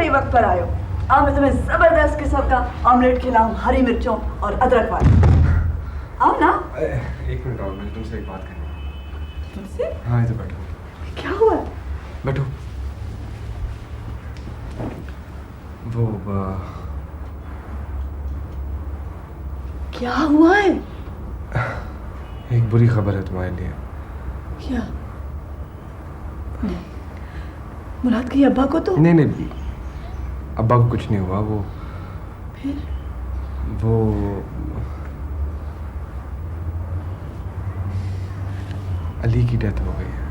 सही वक्त पर आए हो। अब मैं तुम्हें जबरदस्त किस्म का ऑमलेट खिलाऊं, हरी मिर्चों और अदरक वाला। आओ ना। एक मिनट और, मुझे तुमसे एक बात करनी है। तुमसे? हाँ, इधर बैठो। क्या हुआ? बैठो। वो क्या हुआ है? एक बुरी खबर है तुम्हारे लिए। क्या? नहीं, मुराद के अब्बा को तो? नहीं, अब्बा को कुछ नहीं हुआ। वो फिर? वो अली की डेथ हो गई है।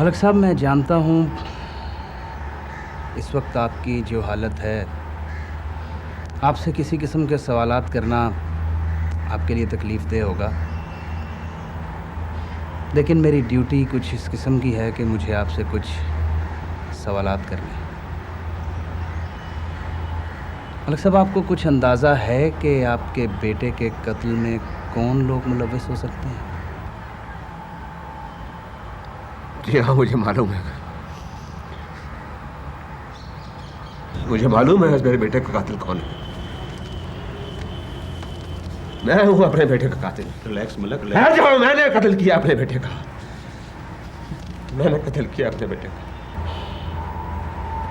मलक साहब, मैं जानता हूँ इस वक्त आपकी जो हालत है, आपसे किसी किस्म के सवालात करना आपके लिए तकलीफ़देह होगा, लेकिन मेरी ड्यूटी कुछ इस किस्म की है कि मुझे आपसे कुछ सवालात करने हैं। मलक साहब, आपको कुछ अंदाज़ा है कि आपके बेटे के कत्ल में कौन लोग मुलव्वस हो सकते हैं? जी हाँ, मुझे मालूम है। मुझे मालूम है मेरे बेटे का कातिल कौन है। मैं हूँ अपने बेटे का कातिल। Relax Malak, relax. जाओ, मैंने कत्ल किया अपने बेटे का। मैंने कत्ल किया अपने बेटे का।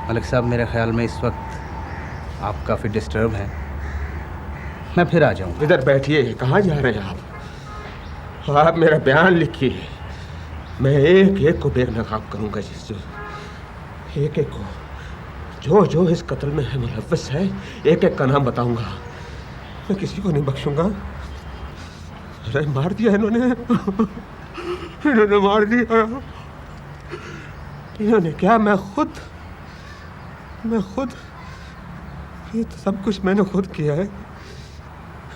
मलक साहब, मेरे ख्याल में इस वक्त आप काफ़ी डिस्टर्ब हैं। मैं फिर आ जाऊँ। इधर बैठिए। कहाँ जा रहे हैं आप? आप मेरा बयान लिखिए। मैं एक एक को बेनकाब करूँगा। एक एक को, जो जो इस कत्ल में है मुलव्वस है, एक एक का नाम बताऊंगा। मैं किसी को नहीं बख्शूंगा। अरे मार दिया इन्होंने। इन्होंने मार दिया। इन्होंने क्या, मैं खुद ये तो सब कुछ मैंने खुद किया है।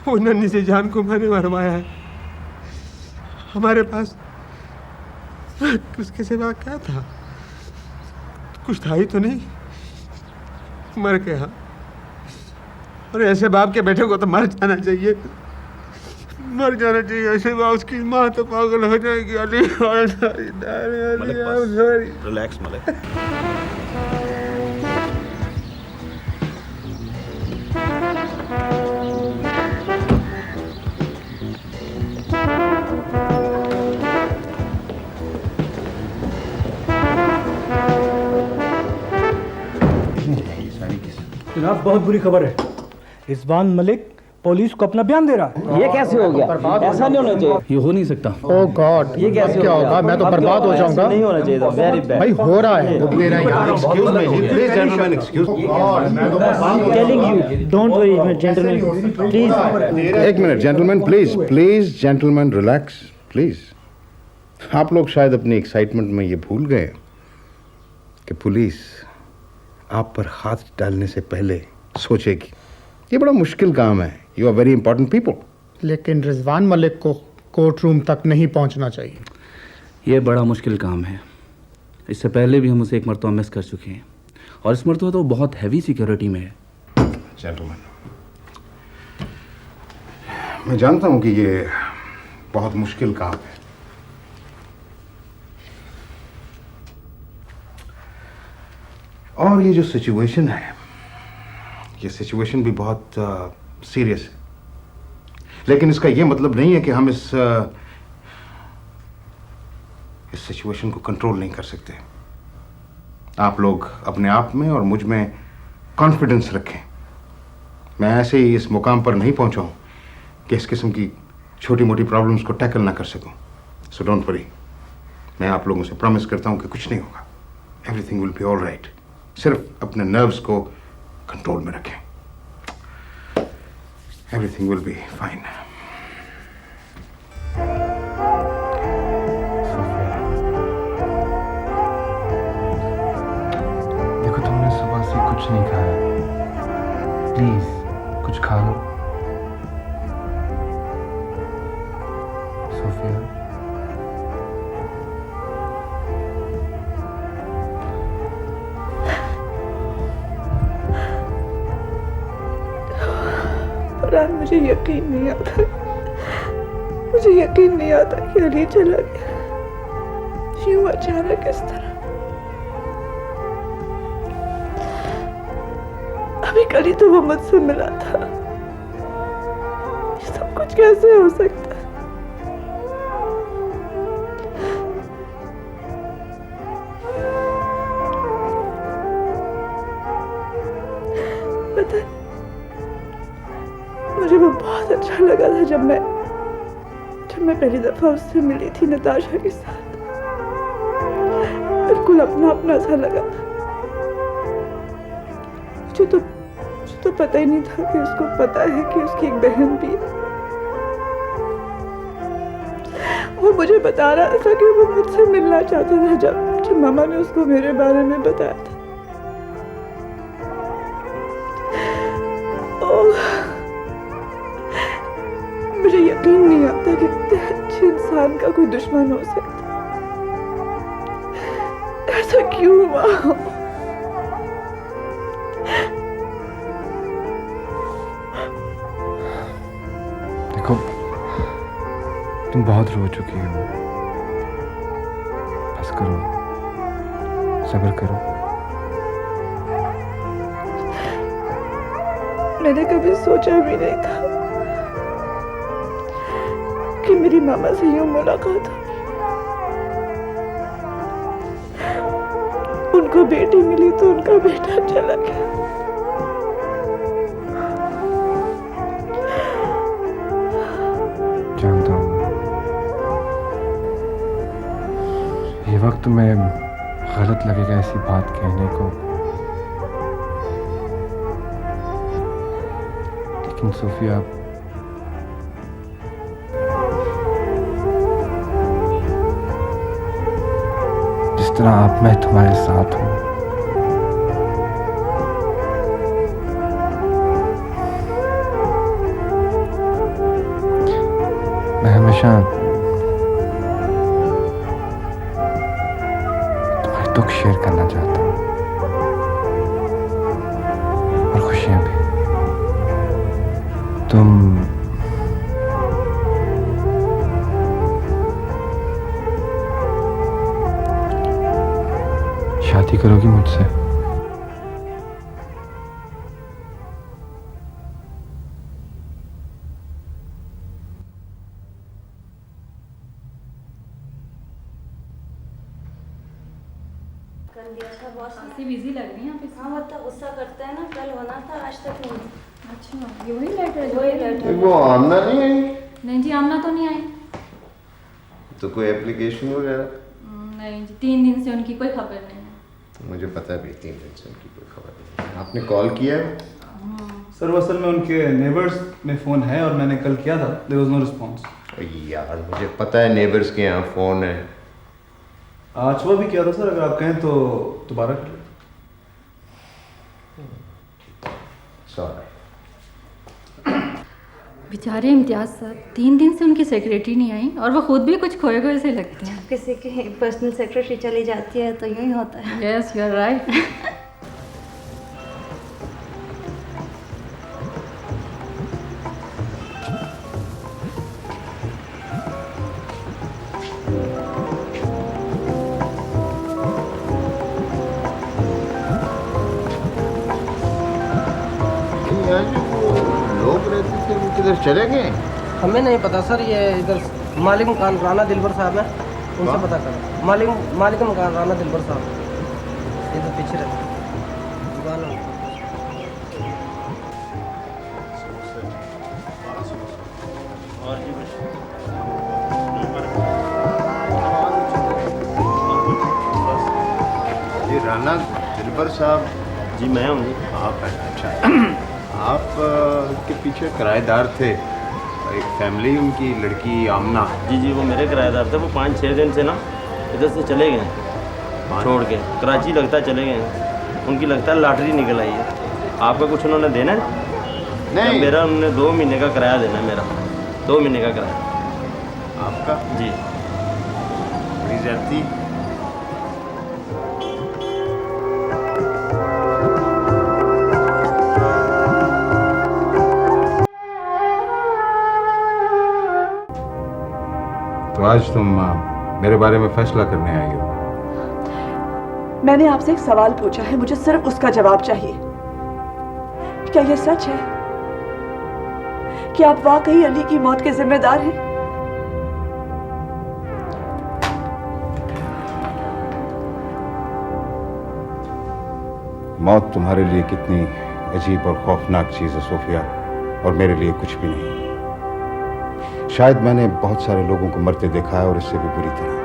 वो नन्ही सी जान को मैंने मरवाया है। हमारे पास उसके सिवा क्या था? कुछ था ही तो नहीं, मर गया। और ऐसे बाप के बेटे को तो मर जाना चाहिए, मर जाना चाहिए। ऐसे बाप, उसकी माँ तो पागल हो जाएगी। अली रिलैक्स मलिक। जनाब, बहुत बुरी खबर है। रिजवान मलिक पुलिस को अपना बयान दे रहा है। ये कैसे हो गया? ऐसा नहीं होना चाहिए। ये हो नहीं सकता। ओह गॉड, ये कैसे क्या होगा? मैं तो बर्बाद हो जाऊंगा। नहीं होना चाहिए था। Very bad. भाई हो रहा है। Excuse me please gentleman, excuse. Telling you, don't worry gentleman, please. एक minute gentleman, please gentleman, relax please. आप लोग शायद अपनी एक्साइटमेंट में ये भूल गए कि पुलिस आप पर हाथ डालने से पहले सोचेगी। ये बड़ा मुश्किल काम है। You are very important people. लेकिन रिजवान मलिक को कोर्ट रूम तक नहीं पहुंचना चाहिए। ये बड़ा मुश्किल काम है। इससे पहले भी हम उसे एक मरतबा मिस कर चुके हैं, और इस मरतबा तो बहुत हैवी सिक्योरिटी में है। जेंटलमैन, मैं जानता हूं कि ये बहुत मुश्किल काम है, और ये जो सिचुएशन है, ये सिचुएशन भी बहुत सीरियस है। लेकिन इसका ये मतलब नहीं है कि हम इस सिचुएशन को कंट्रोल नहीं कर सकते। आप लोग अपने आप में और मुझ में कॉन्फिडेंस रखें। मैं ऐसे ही इस मुकाम पर नहीं पहुंचा हूं कि इस किस्म की छोटी मोटी प्रॉब्लम्स को टैकल ना कर सकूं। So don't worry. मैं आप लोगों से प्रॉमिस करता हूं कि कुछ नहीं होगा। Everything will be all right. सिर्फ अपने नर्व्स को कंट्रोल में रखें। Everything will be fine. देखो, तुमने सुबह से कुछ नहीं खाया। प्लीज कुछ खा लो। सोफिया, फरहान, मुझे यकीन नहीं आता, मुझे यकीन नहीं आता कि अली चला गया यूं अचानक इस तरह। अभी कल ही तो वो मुझसे मिला था। ये सब कुछ कैसे हो सकता है? पता है, मुझे वो बहुत अच्छा लगा था जब मैं पहली दफा उससे मिली थी नताशा के साथ। बिल्कुल अपना अपना सा लगा था। मुझे तो पता ही नहीं था कि उसको पता है कि उसकी एक बहन भी है। वो मुझे बता रहा था कि वो मुझसे मिलना चाहता था जब मामा ने उसको मेरे बारे में बताया था। मुझे यकीन नहीं आता कि इतने अच्छे इंसान का कोई दुश्मन हो सकता। ऐसा क्यों हुआ? देखो, तुम बहुत रो चुकी हो। बस करो, सब्र करो। मैंने कभी सोचा भी नहीं था कि मेरी मामा से यूं मुलाकात होगी। उनको बेटी मिली तो उनका बेटा चला गया। जानता हूँ, ये वक्त तुम्हें गलत लगेगा ऐसी बात कहने को, लेकिन सोफिया, जिस जितना अब मैं तुम्हारे साथ हूँ। मैं हमेशा तुम्हारे दुख शेयर करना चाहता हूँ और खुशियाँ भी। तुम शादी करोगी मुझसे? कर दिया था बॉस ने। काफी बिजी लग रही हैं आप हाँ मतलब गुस्सा करते हैं ना, कल होना था आज तक नहीं। अच्छा, ये वही लेटर वही लेटर। वो आमना नहीं आई? नहीं जी, आमना तो नहीं आई। तो कोई एप्लीकेशन वगैरह? नहीं जी, 3 दिन से उनकी कोई खबर नहीं है। मुझे पता भी 3 दिन से उनकी कोई खबर नहीं है। आपने कॉल किया है? सर वो असल में उनके नेबर्स में फ़ोन है और मैंने कल किया था, देयर वाज नो रिस्पांस। यार मुझे पता है नेबर्स के यहाँ फ़ोन है। आज सुबह भी किया था सर, अगर आप कहें तो दोबारा कर लें। सॉरी। बेचारे इम्तियाज सर, 3 दिन से उनकी सेक्रेटरी नहीं आई और वो खुद भी कुछ खोए खोए से लगते हैं। किसी की पर्सनल सेक्रेटरी चली जाती है तो यूँ ही होता है। Yes, you are right. यहाँ जो वो लोग रहते थे वो किधर चले गए? हमें नहीं पता सर, ये इधर मालिक मकान राना दिलबर साहब है, उनसे पता करो। मालिक मकान राना दिलबर साहब इधर पीछे रहते हैं। दुकान है। ये राना दिलबर साहब? जी मैं हूँ। आप हैं? अच्छा। आप के पीछे किराएदार थे, एक फैमिली, उनकी लड़की आमना। जी जी, वो मेरे किराएदार थे। वो 5-6 दिन से ना इधर से चले गए छोड़ के, कराची लगता चले गए। उनकी लगता है लॉटरी निकल आई है। आपका कुछ उन्होंने देना है? नहीं, मेरा उन्होंने 2 महीने का किराया देना है। मेरा 2 महीने का किराया। आपका? जी। बड़ी ज्यादती। तो आज तुम मेरे बारे में फैसला करने आई हो? मैंने आपसे एक सवाल पूछा है, मुझे सिर्फ उसका जवाब चाहिए। क्या यह सच है कि आप वाकई अली की मौत के जिम्मेदार हैं? मौत तुम्हारे लिए कितनी अजीब और खौफनाक चीज़ है सोफिया, और मेरे लिए कुछ भी नहीं। शायद मैंने बहुत सारे लोगों को मरते देखा है और इससे भी बुरी तरह।